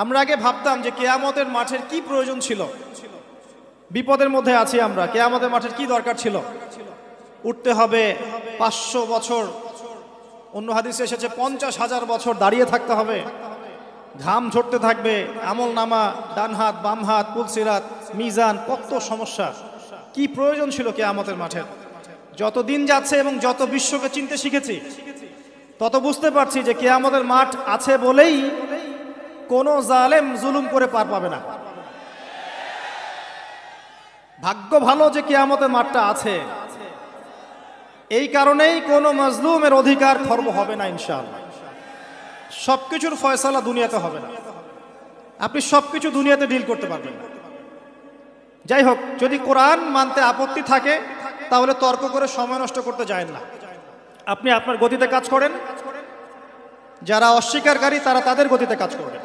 আমরা আগে ভাবতাম যে কিয়ামতের মাঠের কি প্রয়োজন ছিল, বিপদের মধ্যে আছি আমরা, কিয়ামতের মাঠের কি দরকার ছিল। উঠতে হবে 500 বছর, অন্য হাদিসে এসেছে 50,000 বছর দাঁড়িয়ে থাকতে হবে, ঘাম ঝরতে থাকবে, আমল নামা, ডান হাত বাম হাত, পুলসিরাত, মিজান, কত সমস্যা। কি প্রয়োজন ছিল কিয়ামতের মাঠের? যত দিন যাচ্ছে এবং যত বিশ্বকে চিনতে শিখেছি তত বুঝতে পারছি যে কিয়ামতের মাঠ আছে বলেই কোন জালেম জুলুম করে পার পাবে না। ভাগ্য ভালো যে কিয়ামতের মাঠটা আছে, এই কারণেই কোনো মাজলুমের অধিকার খর্ব হবে না ইনশাআল্লাহ। সবকিছুর ফয়সালা দুনিয়াতে হবে না, আপনি সবকিছু দুনিয়াতে ডিল করতে পারবেন না। যাই হোক, যদি কোরআন মানতে আপত্তি থাকে তাহলে তর্ক করে সময় নষ্ট করতে যায় না, আপনি আপনার গতিতে কাজ করেন, যারা অস্বীকারী তারা তাদের গতিতে কাজ করবেন।